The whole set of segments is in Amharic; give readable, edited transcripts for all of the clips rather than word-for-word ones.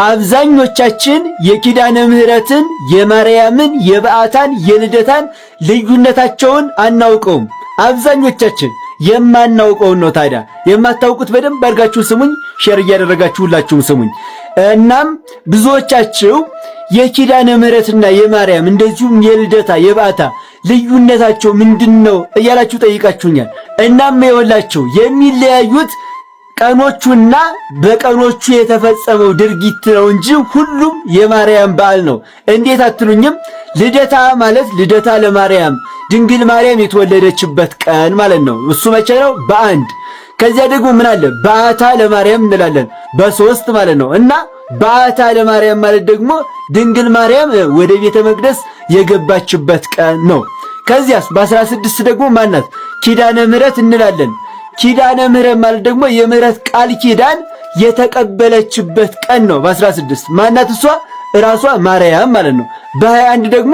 አብዛኞቻችን የኪዳነ ምህረትን፣ የማርያምን፣ የበዓታን፣ የልደታን ልዩነታቸውን አናውቀውም። አብዛኞቻችን የማናውቀውን ነው። ታዲያ የማታውቁት በደንብ አድርጋችሁ ስሙኝ፣ ሼር እያደረጋችሁ ሁላችሁም ስሙኝ። እናም ብዙዎቻችሁ የኪዳነ ምህረትና የማርያም እንደዚሁም የልደታ የበዓታ ልዩነታቸው ምንድነው እያላችሁ ጠይቃችሁኛል። እናም ይኸውላችሁ የሚለያዩት ቀኖቹና በቀኖቹ የተፈጸመው ድርጊት ነው እንጂ ሁሉም የማርያም በዓል ነው። እንዴት አትሉኝም? ልደታ ማለት ልደታ ለማርያም ድንግል ማርያም የተወለደችበት ቀን ማለት ነው። እሱ መቼ ነው? በአንድ። ከዚያ ደግሞ ምን አለ? በዓታ ለማርያም እንላለን በሶስት ማለት ነው። እና በዓታ ለማርያም ማለት ደግሞ ድንግል ማርያም ወደ ቤተ መቅደስ የገባችበት ቀን ነው። ከዚያስ በ16 ደግሞ ማናት? ኪዳነ ምህረት እንላለን። ኪዳነ ምህረት ማለት ደግሞ የምህረት ቃል ኪዳን የተቀበለችበት ቀን ነው። በ16 ማናት? እሷ ራሷ ማርያም ማለት ነው። በ21 ደግሞ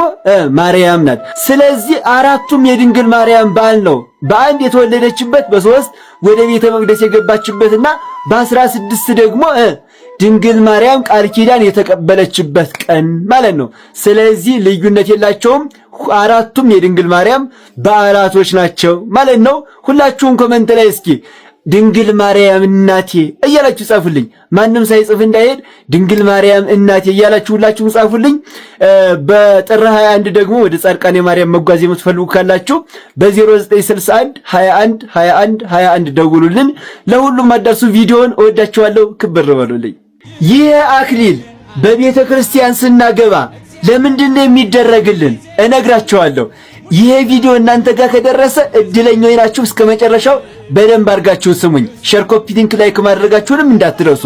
ማርያም ናት። ስለዚህ አራቱም የድንግል ማርያም በዓል ነው። በአንድ የተወለደችበት፣ በሶስት ወደ ቤተ መቅደስ የገባችበትና በ16 ደግሞ ድንግል ማርያም ቃል ኪዳን የተቀበለችበት ቀን ማለት ነው። ስለዚህ ልዩነት የላቸውም። አራቱም የድንግል ማርያም በዓላቶች ናቸው ማለት ነው። ሁላችሁም ኮመንት ላይ እስኪ ድንግል ማርያም እናቴ እያላችሁ ጻፉልኝ። ማንም ሳይጽፍ እንዳይሄድ ድንግል ማርያም እናቴ እያላችሁ ሁላችሁም ጻፉልኝ። በጥር 21 ደግሞ ወደ ጻድቃኔ ማርያም መጓዝ የምትፈልጉ ካላችሁ በ0961 21 21 21 ደውሉልን። ለሁሉም አዳርሱ። ቪዲዮውን እወዳችኋለሁ። ክብር በሉልኝ። ይህ አክሊል በቤተ ክርስቲያን ስናገባ ለምንድነው የሚደረግልን? እነግራችኋለሁ። ይሄ ቪዲዮ እናንተ ጋር ከደረሰ እድለኞች ናችሁ። እስከ መጨረሻው በደንብ አድርጋችሁ ስሙኝ። ሼር፣ ኮፒ ሊንክ፣ ላይክ ማድረጋችሁንም እንዳትረሱ።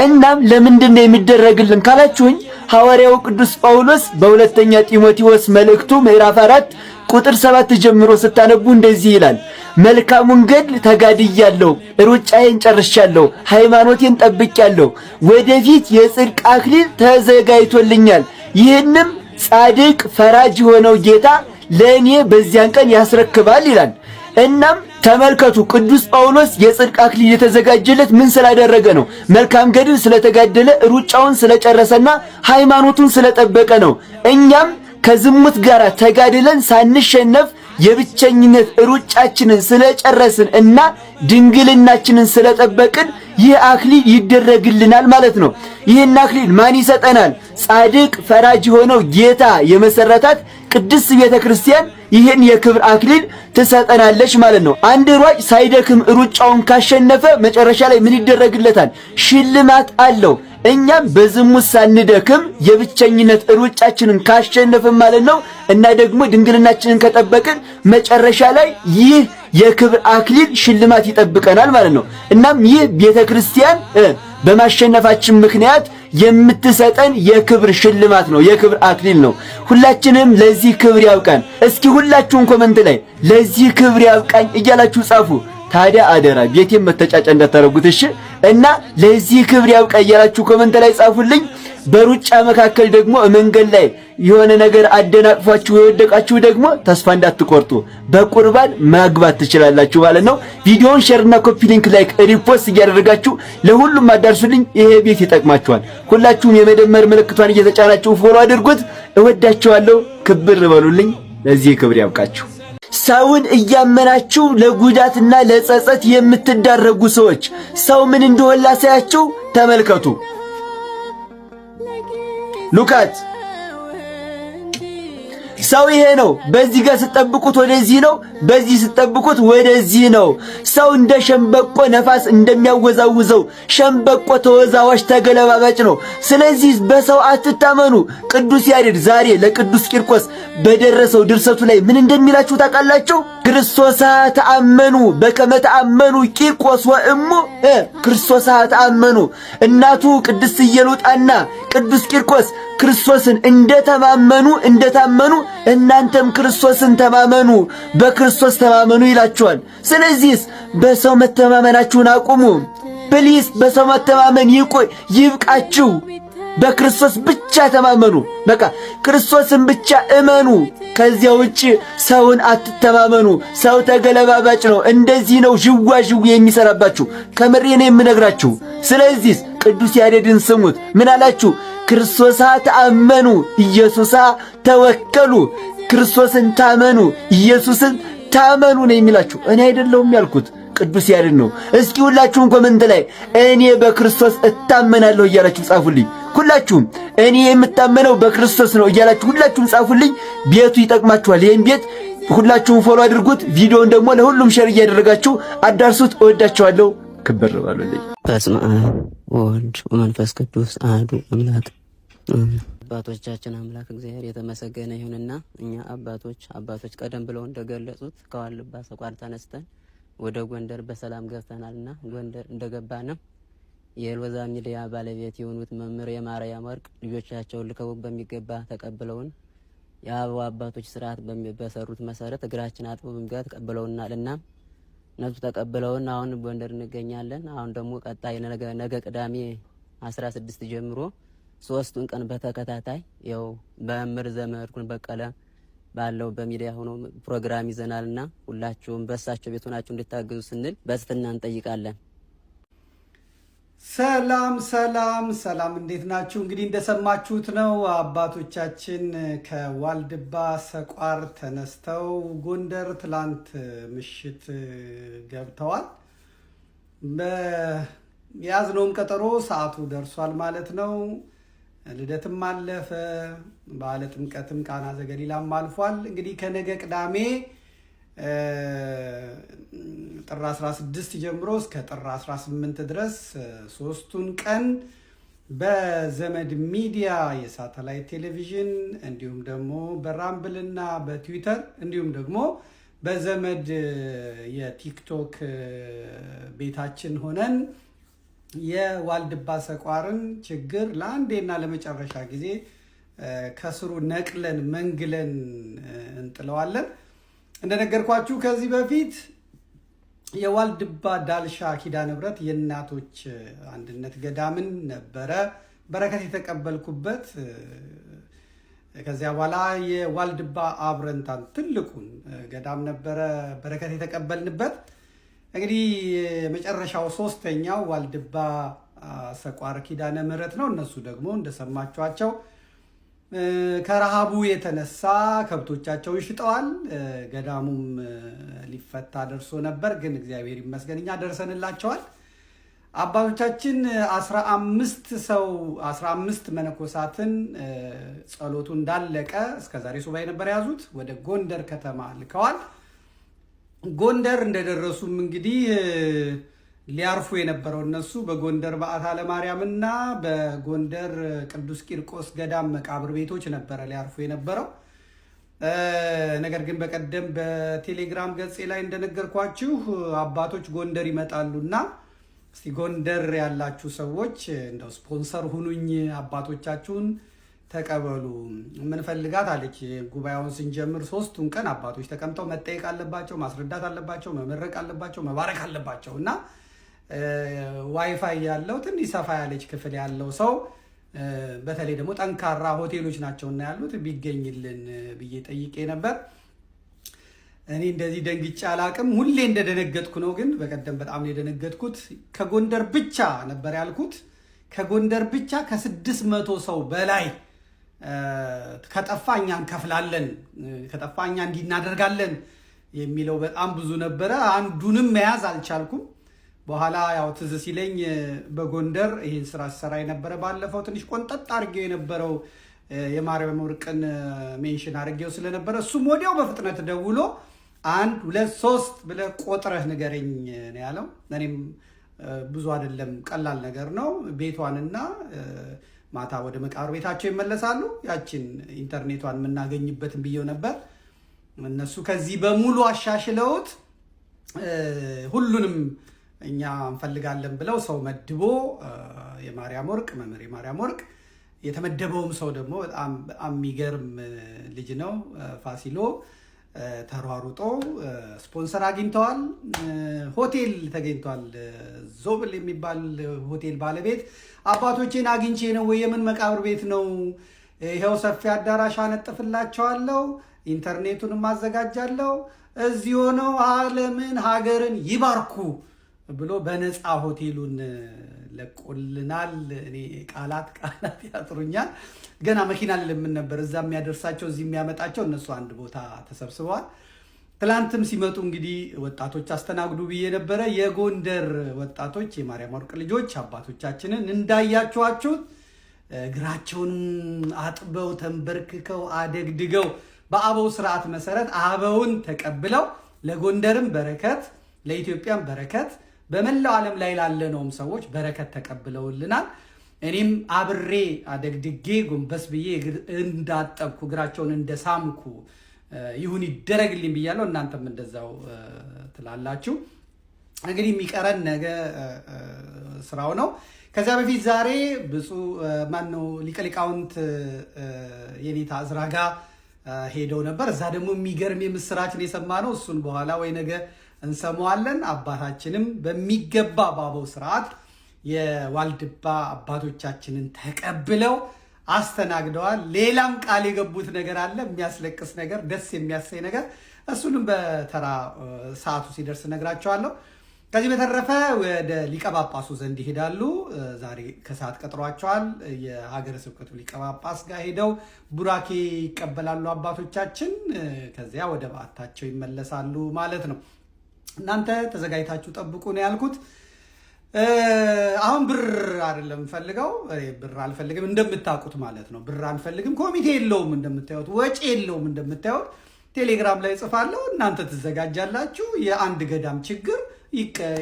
እናም ለምንድነው የሚደረግልን ካላችሁኝ ሐዋርያው ቅዱስ ጳውሎስ በሁለተኛ ጢሞቴዎስ መልእክቱ ምዕራፍ 4 ቁጥር 7 ጀምሮ ስታነቡ እንደዚህ ይላል። መልካሙን ገድል ተጋድያለሁ፣ ሩጫዬን ጨርሻለሁ፣ ሃይማኖቴን ጠብቄያለሁ፣ ወደፊት የጽድቅ አክሊል ተዘጋጅቶልኛል። ይህንም ጻድቅ ፈራጅ የሆነው ጌታ ለእኔ በዚያን ቀን ያስረክባል ይላል። እናም ተመልከቱ፣ ቅዱስ ጳውሎስ የጽድቅ አክሊል የተዘጋጀለት ምን ስላደረገ ነው? መልካም ገድል ስለተጋደለ፣ ሩጫውን ስለጨረሰና ሃይማኖቱን ስለጠበቀ ነው። እኛም ከዝሙት ጋር ተጋድለን ሳንሸነፍ የብቸኝነት ሩጫችንን ስለጨረስን እና ድንግልናችንን ስለጠበቅን ይህ አክሊል ይደረግልናል ማለት ነው። ይህን አክሊል ማን ይሰጠናል? ጻድቅ ፈራጅ የሆነው ጌታ የመሰረታት ቅድስት ቤተ ክርስቲያን ይህን የክብር አክሊል ትሰጠናለች ማለት ነው። አንድ ሯጭ ሳይደክም ሩጫውን ካሸነፈ መጨረሻ ላይ ምን ይደረግለታል? ሽልማት አለው። እኛም በዝሙት ሳንደክም የብቸኝነት ሩጫችንን ካሸነፍን ማለት ነው እና ደግሞ ድንግልናችንን ከጠበቅን መጨረሻ ላይ ይህ የክብር አክሊል ሽልማት ይጠብቀናል ማለት ነው። እናም ይህ ቤተ ክርስቲያን በማሸነፋችን ምክንያት የምትሰጠን የክብር ሽልማት ነው፣ የክብር አክሊል ነው። ሁላችንም ለዚህ ክብር ያብቃን። እስኪ ሁላችሁም ኮመንት ላይ ለዚህ ክብር ያብቃኝ እያላችሁ ጻፉ። ታዲያ አደራ ቤቴን መተጫጫ እንዳታረጉት እሺ። እና ለዚህ ክብር ያብቃ እያላችሁ ኮመንት ላይ ጻፉልኝ። በሩጫ መካከል ደግሞ መንገድ ላይ የሆነ ነገር አደናቅፏችሁ የወደቃችሁ ደግሞ ተስፋ እንዳትቆርጡ በቁርባን ማግባት ትችላላችሁ ማለት ነው። ቪዲዮውን ሼርና ኮፒ ሊንክ፣ ላይክ፣ ሪፖስት እያደረጋችሁ ለሁሉም አዳርሱልኝ። ይሄ ቤት ይጠቅማችኋል። ሁላችሁም የመደመር ምልክቷን እየተጫናችሁ ፎሎ አድርጉት። እወዳችኋለሁ። ክብር በሉልኝ። ለዚህ ክብር ያብቃችሁ። ሰውን እያመናችሁ ለጉዳትና ለጸጸት የምትዳረጉ ሰዎች ሰው ምን እንደሆነ ላሳያችሁ። ተመልከቱ። ሉቃት ሰው ይሄ ነው። በዚህ ጋር ስትጠብቁት ወደዚህ ነው፣ በዚህ ስትጠብቁት ወደዚህ ነው። ሰው እንደ ሸምበቆ ነፋስ እንደሚያወዛውዘው ሸምበቆ ተወዛዋሽ ተገለባባጭ ነው። ስለዚህ በሰው አትታመኑ። ቅዱስ ያሬድ ዛሬ ለቅዱስ ቂርቆስ በደረሰው ድርሰቱ ላይ ምን እንደሚላችሁ ታውቃላችሁ? ክርስቶስ ተአመኑ በከመ ተአመኑ ቂርቆስ ወእሙ ክርስቶስ ተአመኑ። እናቱ ቅድስት ኢየሉጣና ቅዱስ ቂርቆስ ክርስቶስን እንደታመኑ እናንተም ክርስቶስን ተማመኑ፣ በክርስቶስ ተማመኑ ይላችኋል። ስለዚህ በሰው መተማመናችሁን አቁሙ ፕሊስ። በሰው መተማመን ይብቃችሁ። በክርስቶስ ብቻ ተማመኑ። በቃ ክርስቶስን ብቻ እመኑ። ከዚያ ውጪ ሰውን አትተማመኑ። ሰው ተገለባባጭ ነው። እንደዚህ ነው ዥዋዥው የሚሰራባችሁ። ከምሬ ነው የምነግራችሁ። ስለዚህ ቅዱስ ያሬድን ስሙት። ምን አላችሁ? ክርስቶሳ ተአመኑ ኢየሱሳ ተወከሉ። ክርስቶስን ታመኑ ኢየሱስን ታመኑ ነው የሚላችሁ። እኔ አይደለሁም ያልኩት ቅዱስ ያሬድ ነው። እስኪ ሁላችሁም ኮመንት ላይ እኔ በክርስቶስ እታመናለሁ እያላችሁ ጻፉልኝ። ሁላችሁም እኔ የምታመነው በክርስቶስ ነው እያላችሁ ሁላችሁም ጻፉልኝ። ቤቱ ይጠቅማችኋል። ይህን ቤት ሁላችሁም ፎሎ አድርጉት። ቪዲዮውን ደግሞ ለሁሉም ሼር እያደረጋችሁ አዳርሱት። እወዳችኋለሁ። ክብር ባሉልኝ። በስመ አብ ወወልድ ወመንፈስ ቅዱስ አሐዱ አምላክ። አባቶቻችን አምላክ እግዚአብሔር የተመሰገነ ይሁንና እኛ አባቶች ቀደም ብለው እንደገለጹት ከዋልባ ሰቋር ተነስተን ወደ ጎንደር በሰላም ገብተናልና ጎንደር እንደገባን የሎዛ ሚዲያ ባለቤት የሆኑት መምህር የማርያም ወርቅ ልጆቻቸውን ልከው በሚገባ ተቀብለውን የአበው አባቶች ስርዓት በሰሩት መሰረት እግራችን አጥበው በሚገባ ተቀብለውናልና እነሱ ተቀብለውን አሁን ጎንደር እንገኛለን። አሁን ደግሞ ቀጣይ ነገ ቅዳሜ 16 ጀምሮ 3ቱን ቀን በተከታታይ ያው በመምህር ዘመድኩን በቀለ ባለው በሚዲያ ሆኖ ፕሮግራም ይዘናልና ሁላችሁም በእሳቸው ቤት ሆናችሁ እንድታገዙ ስንል በትህትና እንጠይቃለን። ሰላም ሰላም ሰላም፣ እንዴት ናችሁ? እንግዲህ እንደሰማችሁት ነው አባቶቻችን ከዋልድባ ሰቋር ተነስተው ጎንደር ትላንት ምሽት ገብተዋል። በያዝነውም ቀጠሮ ሰዓቱ ደርሷል ማለት ነው። ልደትም አለፈ፣ በዓለ ጥምቀትም ቃና ዘገሊላም አልፏል። እንግዲህ ከነገ ቅዳሜ ጥር 16 ጀምሮ እስከ ጥር 18 ድረስ 3ቱን ቀን በዘመድ ሚዲያ የሳተላይት ቴሌቪዥን እንዲሁም ደግሞ በራምብልና በትዊተር እንዲሁም ደግሞ በዘመድ የቲክቶክ ቤታችን ሆነን የዋልድባ ሰቋርን ችግር ለአንዴና ለመጨረሻ ጊዜ ከስሩ ነቅለን መንግለን እንጥለዋለን። እንደነገርኳችሁ ከዚህ በፊት የዋልድባ ዳልሻ ኪዳነ ምሕረት የእናቶች አንድነት ገዳምን ነበረ በረከት የተቀበልኩበት። ከዚያ በኋላ የዋልድባ አብረንታን ትልቁን ገዳም ነበረ በረከት የተቀበልንበት። እንግዲህ የመጨረሻው 3ኛው ዋልድባ ሰቋር ኪዳነ ምሕረት ነው። እነሱ ደግሞ እንደሰማችኋቸው ከረሃቡ የተነሳ ከብቶቻቸውን ሽጠዋል። ገዳሙም ሊፈታ ደርሶ ነበር፣ ግን እግዚአብሔር ይመስገን እኛ ደርሰንላቸዋል። አባቶቻችን 15 መነኮሳትን ጸሎቱ እንዳለቀ እስከዛሬ ሱባኤ ነበር የያዙት ወደ ጎንደር ከተማ ልከዋል። ጎንደር እንደደረሱም እንግዲህ ሊያርፉ የነበረው እነሱ በጎንደር በዓታ ለማርያም እና በጎንደር ቅዱስ ቂርቆስ ገዳም መቃብር ቤቶች ነበረ ሊያርፉ የነበረው። ነገር ግን በቀደም በቴሌግራም ገጼ ላይ እንደነገርኳችሁ አባቶች ጎንደር ይመጣሉና እስቲ ጎንደር ያላችሁ ሰዎች እንደው ስፖንሰር ሁኑኝ፣ አባቶቻችሁን ተቀበሉ። ምን ፈልጋት አለች። ጉባኤውን ስንጀምር 3ቱን ቀን አባቶች ተቀምጠው መጠየቅ አለባቸው፣ ማስረዳት አለባቸው፣ መመረቅ አለባቸው፣ መባረክ አለባቸው እና ዋይፋይ ያለው ትንሽ ሰፋ ያለች ክፍል ያለው ሰው በተለይ ደግሞ ጠንካራ ሆቴሎች ናቸውና ያሉት ቢገኝልን ብዬ ጠይቄ ነበር። እኔ እንደዚህ ደንግጬ አላቅም። ሁሌ እንደደነገጥኩ ነው፣ ግን በቀደም በጣም ነው የደነገጥኩት። ከጎንደር ብቻ ነበር ያልኩት። ከጎንደር ብቻ ከ600 ሰው በላይ ከጠፋ እኛ እንከፍላለን፣ ከጠፋ እኛ እንዲህ እናደርጋለን የሚለው በጣም ብዙ ነበረ። አንዱንም መያዝ አልቻልኩም። በኋላ ያው ትዝ ሲለኝ በጎንደር ይህን ስራ ሲሰራ የነበረ ባለፈው ትንሽ ቆንጠጥ አድርጌው የነበረው የማርያም ወርቅን ሜንሽን አድርጌው ስለነበረ እሱም ወዲያው በፍጥነት ደውሎ 1 2 3 ብለህ ቆጥረህ ንገረኝ ነው ያለው። እኔም ብዙ አይደለም ቀላል ነገር ነው። ቤቷንና ማታ ወደ መቃብር ቤታቸው ይመለሳሉ፣ ያችን ኢንተርኔቷን የምናገኝበትን ብዬው ነበር። እነሱ ከዚህ በሙሉ አሻሽለውት ሁሉንም እኛ እንፈልጋለን ብለው ሰው መድቦ የማርያም ወርቅ መምህር የማርያም ወርቅ የተመደበውም ሰው ደግሞ በጣም የሚገርም ልጅ ነው። ፋሲሎ ተሯሩጦ ስፖንሰር አግኝተዋል። ሆቴል ተገኝቷል። ዞብል የሚባል ሆቴል ባለቤት አባቶቼን አግኝቼ ነው ወይ የምን መቃብር ቤት ነው? ይሄው ሰፊ አዳራሽ አነጥፍላቸዋለሁ፣ ኢንተርኔቱንም አዘጋጃለሁ፣ እዚህ ሆነው ዓለምን ሀገርን ይባርኩ ብሎ በነፃ ሆቴሉን ለቆልናል። እኔ ቃላት ያጥሩኛል። ገና መኪና ልምን ነበር እዛ የሚያደርሳቸው እዚህ የሚያመጣቸው እነሱ አንድ ቦታ ተሰብስበዋል። ትላንትም ሲመጡ እንግዲህ ወጣቶች አስተናግዱ ብዬ ነበረ። የጎንደር ወጣቶች የማርያም ወርቅ ልጆች አባቶቻችንን እንዳያችኋችሁት እግራቸውን አጥበው ተንበርክከው አደግድገው በአበው ስርዓት መሰረት አበውን ተቀብለው ለጎንደርም በረከት ለኢትዮጵያም በረከት በመላው ዓለም ላይ ላለነውም ሰዎች በረከት ተቀብለውልናል። እኔም አብሬ አደግድጌ ጎንበስ ብዬ እንዳጠብኩ እግራቸውን እንደሳምኩ ይሁን ይደረግልኝ ብያለሁ። እናንተም እንደዛው ትላላችሁ። እንግዲህ የሚቀረን ነገ ስራው ነው። ከዚያ በፊት ዛሬ ብፁዕ ማነው ሊቀ ሊቃውንት የኔታ ዕዝራ ጋር ሄደው ነበር። እዛ ደግሞ የሚገርም የምስራችን የሰማ ነው። እሱን በኋላ ወይ ነገ እንሰማዋለን። አባታችንም በሚገባ ባበው ስርዓት የዋልድባ አባቶቻችንን ተቀብለው አስተናግደዋል። ሌላም ቃል የገቡት ነገር አለ፣ የሚያስለቅስ ነገር፣ ደስ የሚያሰኝ ነገር። እሱንም በተራ ሰዓቱ ሲደርስ ነግራቸዋለሁ። ከዚህ በተረፈ ወደ ሊቀ ጳጳሱ ዘንድ ይሄዳሉ። ዛሬ ከሰዓት ቀጥሯቸዋል። የሀገረ ስብከቱ ሊቀ ጳጳስ ጋር ሄደው ቡራኬ ይቀበላሉ አባቶቻችን። ከዚያ ወደ በዓታቸው ይመለሳሉ ማለት ነው። እናንተ ተዘጋጅታችሁ ጠብቁ ነው ያልኩት። አሁን ብር አይደለም ፈልገው፣ ብር አልፈልግም እንደምታውቁት ማለት ነው። ብር አንፈልግም። ኮሚቴ የለውም እንደምታዩት፣ ወጪ የለውም እንደምታዩት። ቴሌግራም ላይ ጽፋለሁ፣ እናንተ ትዘጋጃላችሁ። የአንድ ገዳም ችግር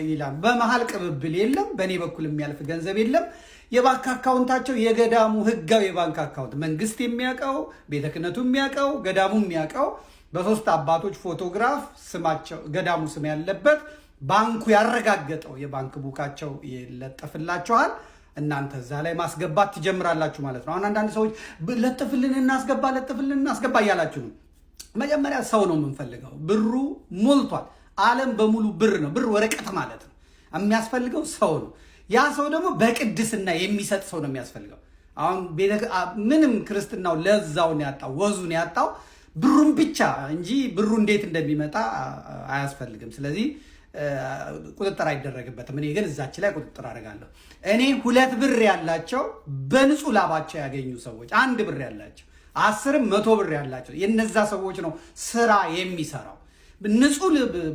ይላል። በመሀል ቅብብል የለም። በእኔ በኩል የሚያልፍ ገንዘብ የለም። የባንክ አካውንታቸው የገዳሙ ህጋዊ የባንክ አካውንት መንግስት የሚያውቀው፣ ቤተ ክህነቱ የሚያውቀው፣ ገዳሙ የሚያውቀው በሶስት አባቶች ፎቶግራፍ ስማቸው ገዳሙ ስም ያለበት ባንኩ ያረጋገጠው የባንክ ቡካቸው ይለጠፍላችኋል። እናንተ እዛ ላይ ማስገባት ትጀምራላችሁ ማለት ነው። አሁን አንዳንድ ሰዎች ለጥፍልን እናስገባ እያላችሁ ነው። መጀመሪያ ሰው ነው የምንፈልገው። ብሩ ሞልቷል። ዓለም በሙሉ ብር ነው። ብር ወረቀት ማለት ነው። የሚያስፈልገው ሰው ነው። ያ ሰው ደግሞ በቅድስና የሚሰጥ ሰው ነው የሚያስፈልገው። አሁን ምንም ክርስትናው ለዛውን ያጣው ወዙን ያጣው ብሩን ብቻ እንጂ ብሩ እንዴት እንደሚመጣ አያስፈልግም። ስለዚህ ቁጥጥር አይደረግበትም። እኔ ግን እዛች ላይ ቁጥጥር አደርጋለሁ። እኔ 2 ብር ያላቸው በንጹህ ላባቸው ያገኙ ሰዎች፣ 1 ብር ያላቸው 10 100 ብር ያላቸው የነዛ ሰዎች ነው ስራ የሚሰራው።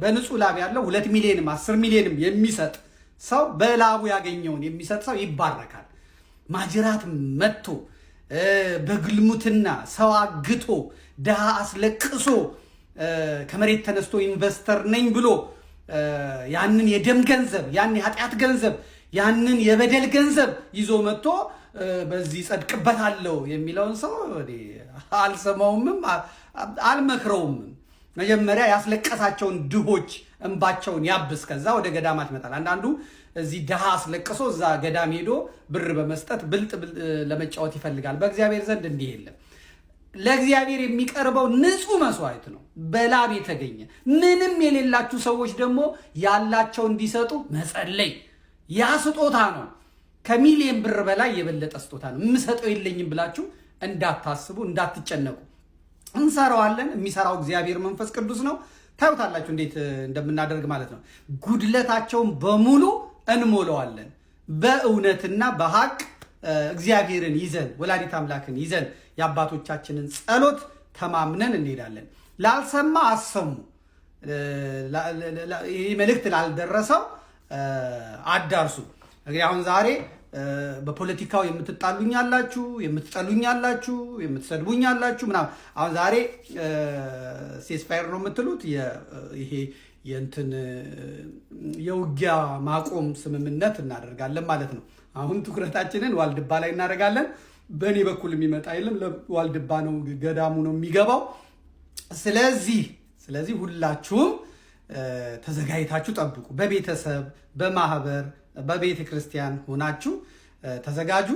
በንጹህ ላብ ያለው 2 ሚሊዮንም 10 ሚሊዮንም የሚሰጥ ሰው በላቡ ያገኘውን የሚሰጥ ሰው ይባረካል። ማጅራት መጥቶ በግልሙትና ሰው አግቶ ድሃ አስለቅሶ ከመሬት ተነስቶ ኢንቨስተር ነኝ ብሎ ያንን የደም ገንዘብ፣ ያን የኃጢአት ገንዘብ፣ ያንን የበደል ገንዘብ ይዞ መጥቶ በዚህ ጸድቅበታለሁ የሚለውን ሰው አልሰማውምም፣ አልመክረውም። መጀመሪያ ያስለቀሳቸውን ድሆች እንባቸውን ያብስ፣ ከዛ ወደ ገዳማት ይመጣል። አንዳንዱ እዚህ ድሃ አስለቅሶ እዛ ገዳም ሄዶ ብር በመስጠት ብልጥ ለመጫወት ይፈልጋል። በእግዚአብሔር ዘንድ እንዲህ የለም። ለእግዚአብሔር የሚቀርበው ንጹህ መስዋዕት ነው፣ በላብ የተገኘ። ምንም የሌላችሁ ሰዎች ደግሞ ያላቸው እንዲሰጡ መጸለይ፣ ያ ስጦታ ነው። ከሚሊዮን ብር በላይ የበለጠ ስጦታ ነው። የምሰጠው የለኝም ብላችሁ እንዳታስቡ፣ እንዳትጨነቁ። እንሰራዋለን። የሚሰራው እግዚአብሔር መንፈስ ቅዱስ ነው። ታዩታላችሁ እንዴት እንደምናደርግ ማለት ነው። ጉድለታቸውን በሙሉ እንሞላዋለን። በእውነትና በሐቅ እግዚአብሔርን ይዘን ወላዲት አምላክን ይዘን የአባቶቻችንን ጸሎት ተማምነን እንሄዳለን። ላልሰማ አሰሙ። ይህ መልእክት ላልደረሰው አዳርሱ። እንግዲህ አሁን ዛሬ በፖለቲካው የምትጣሉኛላችሁ፣ የምትጠሉኛላችሁ፣ የምትሰድቡኛላችሁ ምናምን። አሁን ዛሬ ሴስፋየር ነው የምትሉት ይሄ የእንትን የውጊያ ማቆም ስምምነት እናደርጋለን ማለት ነው። አሁን ትኩረታችንን ዋልድባ ላይ እናደርጋለን። በእኔ በኩል የሚመጣ የለም። ለዋልድባ ነው ገዳሙ ነው የሚገባው። ስለዚህ ሁላችሁም ተዘጋጅታችሁ ጠብቁ። በቤተሰብ በማህበር በቤተ ክርስቲያን ሆናችሁ ተዘጋጁ።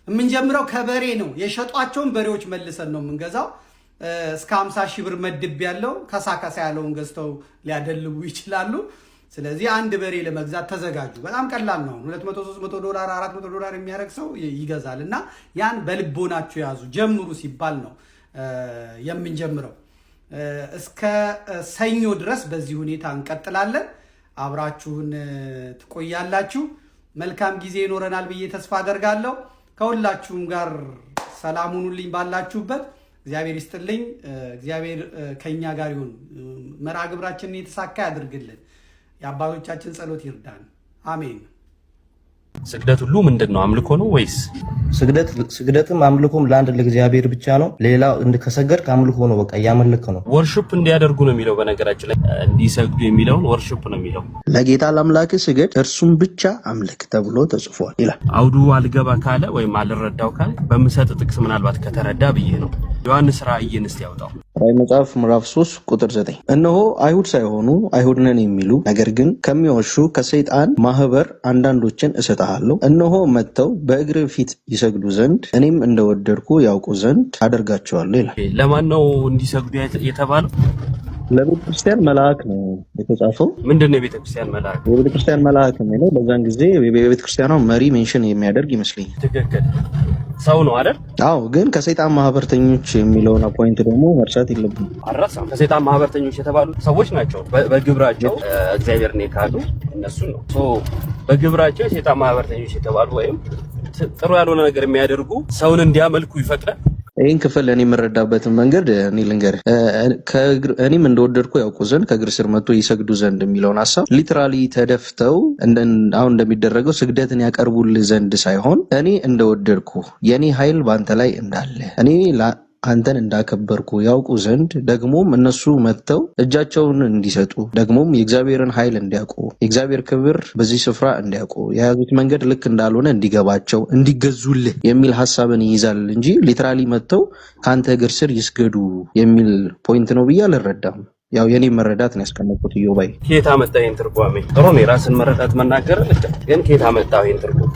የምንጀምረው ከበሬ ነው። የሸጧቸውን በሬዎች መልሰን ነው የምንገዛው። እስከ 50 ሺህ ብር መድብ ያለው ከሳ ያለውን ገዝተው ሊያደልቡ ይችላሉ። ስለዚህ አንድ በሬ ለመግዛት ተዘጋጁ። በጣም ቀላል ነው። $200፣ $300፣ $400 የሚያደርግ ሰው ይገዛል። እና ያን በልቦናችሁ ያዙ። ጀምሩ ሲባል ነው የምንጀምረው። እስከ ሰኞ ድረስ በዚህ ሁኔታ እንቀጥላለን። አብራችሁን ትቆያላችሁ። መልካም ጊዜ ይኖረናል ብዬ ተስፋ አደርጋለሁ። ከሁላችሁም ጋር ሰላም ሁኑልኝ ባላችሁበት። እግዚአብሔር ይስጥልኝ። እግዚአብሔር ከኛ ጋር ይሁን። መርሃ ግብራችንን የተሳካ ያድርግልን። የአባቶቻችን ጸሎት ይርዳን። አሜን። ስግደት ሁሉ ምንድን ነው? አምልኮ ነው ወይስ? ስግደትም አምልኮም ለአንድ ለእግዚአብሔር ብቻ ነው። ሌላው ከሰገድክ አምልኮ ነው፣ በቃ እያመለክ ነው። ወርሺፕ እንዲያደርጉ ነው የሚለው። በነገራችን ላይ እንዲሰግዱ የሚለውን ወርሺፕ ነው የሚለው። ለጌታ ለአምላክ ስገድ እርሱም ብቻ አምልክ ተብሎ ተጽፏል ይላል። አውዱ አልገባ ካለ ወይም አልረዳው ካለ በምሰጥ ጥቅስ ምናልባት ከተረዳ ብዬ ነው። ዮሐንስ ራእይን እስቲ ያውጣው። ራዕይ መጽሐፍ ምዕራፍ 3 ቁጥር 9 እነሆ አይሁድ ሳይሆኑ አይሁድ ነን የሚሉ ነገር ግን ከሚዋሹ ከሰይጣን ማህበር አንዳንዶችን እሰጥሃለሁ። እነሆ መጥተው በእግር ፊት ይሰግዱ ዘንድ እኔም እንደወደድኩ ያውቁ ዘንድ አደርጋቸዋለሁ ይላል። ለማን ነው እንዲሰግዱ የተባለው? ለቤተክርስቲያን መልአክ ነው የተጻፈው። ምንድነው የቤተክርስቲያን መልአክ? የቤተክርስቲያን መልአክ ነው። በዛን ጊዜ የቤተክርስቲያኗ መሪ ሜንሽን የሚያደርግ ይመስለኛል። ትክክል። ሰው ነው አይደል? አዎ፣ ግን ከሰይጣን ማህበርተኞች የሚለውን ፖይንት ደግሞ መርሳት የለብንም። አረሳም። ከሰይጣን ማህበርተኞች የተባሉ ሰዎች ናቸው። በግብራቸው እግዚአብሔርን የካዱ እነሱን ነው። በግብራቸው የሰይጣን ማህበርተኞች የተባሉ ወይም ጥሩ ያልሆነ ነገር የሚያደርጉ ሰውን እንዲያመልኩ ይፈቅዳል። ይህን ክፍል እኔ የምረዳበትን መንገድ እኔ ልንገርህ። እኔም እንደወደድኩ ያውቁ ዘንድ ከእግር ስር መጥቶ ይሰግዱ ዘንድ የሚለውን ሀሳብ ሊትራሊ ተደፍተው አሁን እንደሚደረገው ስግደትን ያቀርቡልህ ዘንድ ሳይሆን እኔ እንደወደድኩ የኔ ኃይል በአንተ ላይ እንዳለ እኔ አንተን እንዳከበርኩ ያውቁ ዘንድ ደግሞም እነሱ መጥተው እጃቸውን እንዲሰጡ ደግሞም የእግዚአብሔርን ኃይል እንዲያውቁ የእግዚአብሔር ክብር በዚህ ስፍራ እንዲያውቁ የያዙት መንገድ ልክ እንዳልሆነ እንዲገባቸው እንዲገዙልህ የሚል ሀሳብን ይይዛል እንጂ ሊትራሊ መጥተው ከአንተ እግር ስር ይስገዱ የሚል ፖይንት ነው ብዬ አልረዳም። ያው የኔ መረዳት ነው ያስቀመጥኩት። ኢዮባይ ከየት አመጣው ይሄን ትርጓሜ? ጥሩ ነው የራስን መረዳት መናገር፣ ግን ከየት አመጣው ይሄን ትርጓሜ?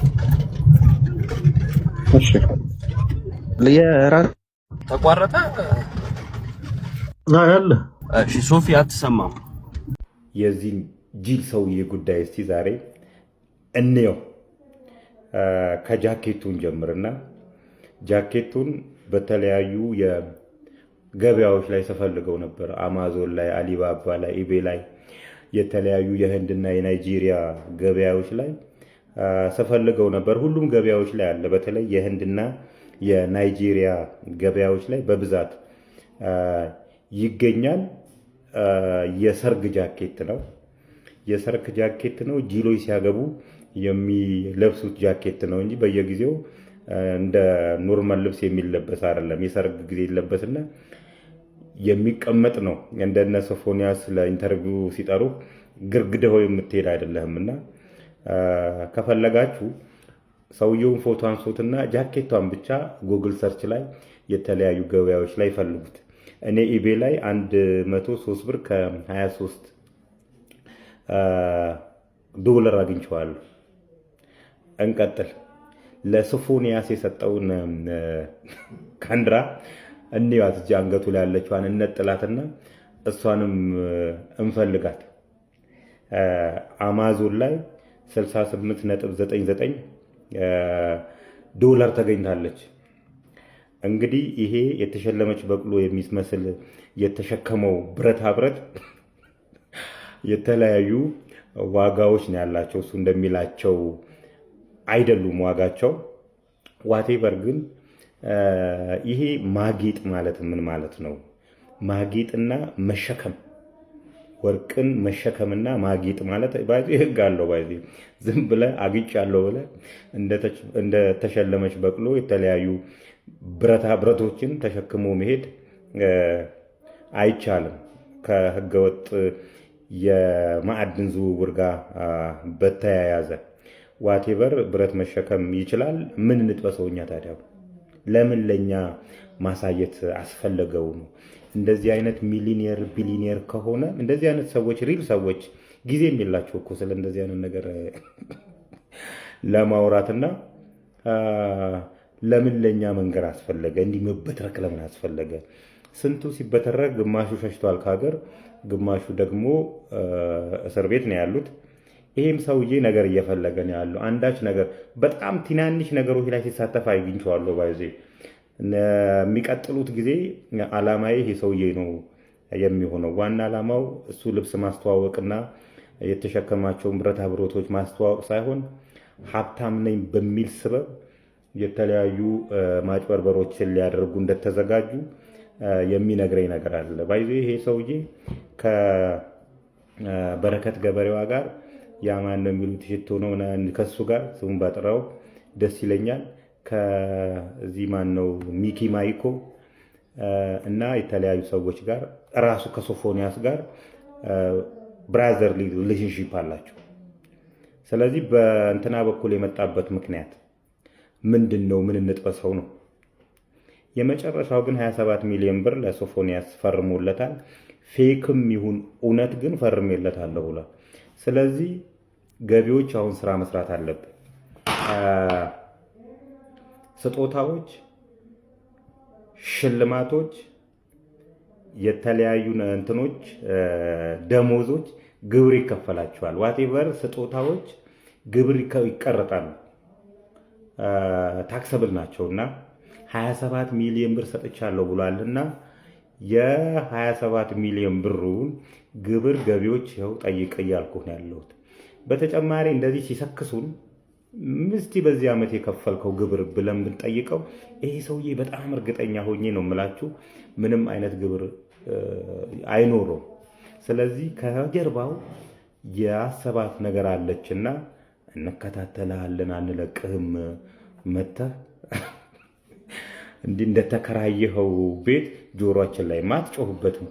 እሺ ተቋረጠ ያለ እሺ፣ ሶፊ አትሰማም። የዚህ ጂል ሰውዬ ጉዳይ እስቲ ዛሬ እንየው። ከጃኬቱን ጀምርና ጃኬቱን በተለያዩ የገበያዎች ላይ ስፈልገው ነበር። አማዞን ላይ፣ አሊባባ ላይ፣ ኢቤ ላይ፣ የተለያዩ የህንድና የናይጄሪያ ገበያዎች ላይ ስፈልገው ነበር። ሁሉም ገበያዎች ላይ አለ። በተለይ የህንድና የናይጄሪያ ገበያዎች ላይ በብዛት ይገኛል። የሰርግ ጃኬት ነው። የሰርግ ጃኬት ነው። ጂሎች ሲያገቡ የሚለብሱት ጃኬት ነው እንጂ በየጊዜው እንደ ኖርማል ልብስ የሚለበስ አይደለም። የሰርግ ጊዜ ይለበስና የሚቀመጥ ነው። እንደነ ሶፎንያስ ለኢንተርቪው ሲጠሩ ግርግደው የምትሄድ አይደለህምና ከፈለጋችሁ ሰውየውን ፎቶ አንሶትና ጃኬቷን ብቻ ጉግል ሰርች ላይ የተለያዩ ገበያዎች ላይ ፈልጉት። እኔ ኢቤ ላይ 103 ብር ከ23 ዶላር አግኝቼዋለሁ። እንቀጥል። ለሶፎንያስ የሰጠውን ካንድራ እንያት እጅ አንገቱ ላይ ያለችዋን እነጥላትና እሷንም እንፈልጋት። አማዞን ላይ 68.99 ዶላር ተገኝታለች። እንግዲህ ይሄ የተሸለመች በቅሎ የሚመስል የተሸከመው ብረታ ብረት የተለያዩ ዋጋዎች ነው ያላቸው። እሱ እንደሚላቸው አይደሉም ዋጋቸው። ዋቴቨር ግን ይሄ ማጌጥ ማለት ምን ማለት ነው? ማጌጥና መሸከም፣ ወርቅን መሸከምና ማጌጥ ማለት ባይዚ ህግ አለው። ባይዚ ዝም ብለህ አግኝቻለሁ ብለህ እንደተሸለመች በቅሎ የተለያዩ ብረቶችን ተሸክሞ መሄድ አይቻልም። ከህገወጥ የማዕድን ዝውውር ጋር በተያያዘ ዋቴቨር ብረት መሸከም ይችላል። ምን እንጥበሰው እኛ ታዲያ? ለምን ለኛ ማሳየት አስፈለገው ነው? እንደዚህ አይነት ሚሊኒየር ቢሊኒየር ከሆነ እንደዚህ አይነት ሰዎች ሪል ሰዎች ጊዜ የሚላቸው እኮ ስለ እንደዚህ አይነት ነገር ለማውራትና ለምን ለኛ መንገር አስፈለገ? እንዲህ መበትረክ ለምን አስፈለገ? ስንቱ ሲበተረክ፣ ግማሹ ሸሽቷል ከሀገር፣ ግማሹ ደግሞ እስር ቤት ነው ያሉት። ይሄም ሰውዬ ነገር እየፈለገ ነው ያለው። አንዳች ነገር በጣም ትናንሽ ነገሮች ላይ ሲሳተፍ አግኝቼዋለሁ። ባይዜ የሚቀጥሉት ጊዜ አላማዬ ይሄ ሰውዬ ነው የሚሆነው። ዋና አላማው እሱ ልብስ ማስተዋወቅና የተሸከማቸውን ብረታ ብረቶች ማስተዋወቅ ሳይሆን ሀብታም ነኝ በሚል ስበብ የተለያዩ ማጭበርበሮችን ሊያደርጉ እንደተዘጋጁ የሚነግረኝ ነገር አለ። ባይዞ ይሄ ሰውዬ ከበረከት ገበሬዋ ጋር ያማን ነው የሚሉት ሽቶ ነው ከሱ ጋር ስሙን ባጠራው ደስ ይለኛል። ከዚህ ማን ነው ሚኪ ማይኮ እና የተለያዩ ሰዎች ጋር ራሱ ከሶፎንያስ ጋር ብራዘርሊ ሪሌሽንሺፕ አላቸው። ስለዚህ በእንትና በኩል የመጣበት ምክንያት ምንድን ነው? ምን እንጥበሰው ነው? የመጨረሻው ግን 27 ሚሊዮን ብር ለሶፎንያስ ፈርሞለታል። ፌክም ይሁን እውነት ግን ፈርሜለታለሁ ብሏል። ስለዚህ ገቢዎች አሁን ስራ መስራት አለብን። ስጦታዎች፣ ሽልማቶች፣ የተለያዩ እንትኖች፣ ደሞዞች ግብር ይከፈላቸዋል። ዋቴቨር ስጦታዎች ግብር ይቀረጣሉ፣ ታክሰብል ናቸውና 27 ሚሊዮን ብር ሰጥቻለሁ ብሏልና የ27 ሚሊዮን ብሩን ግብር ገቢዎች ይኸው ጠይቅ እያልኩ ነው ያለሁት። በተጨማሪ እንደዚህ ሲሰክሱን ምስቲ በዚህ ዓመት የከፈልከው ግብር ብለን ብንጠይቀው ይሄ ሰውዬ በጣም እርግጠኛ ሆኜ ነው የምላችሁ ምንም አይነት ግብር አይኖረውም። ስለዚህ ከጀርባው የአሰባት ነገር አለችና እንከታተላለን፣ አንለቅህም። መተህ እንዲህ እንደተከራየኸው ቤት ጆሮአችን ላይ ማትጮህበትም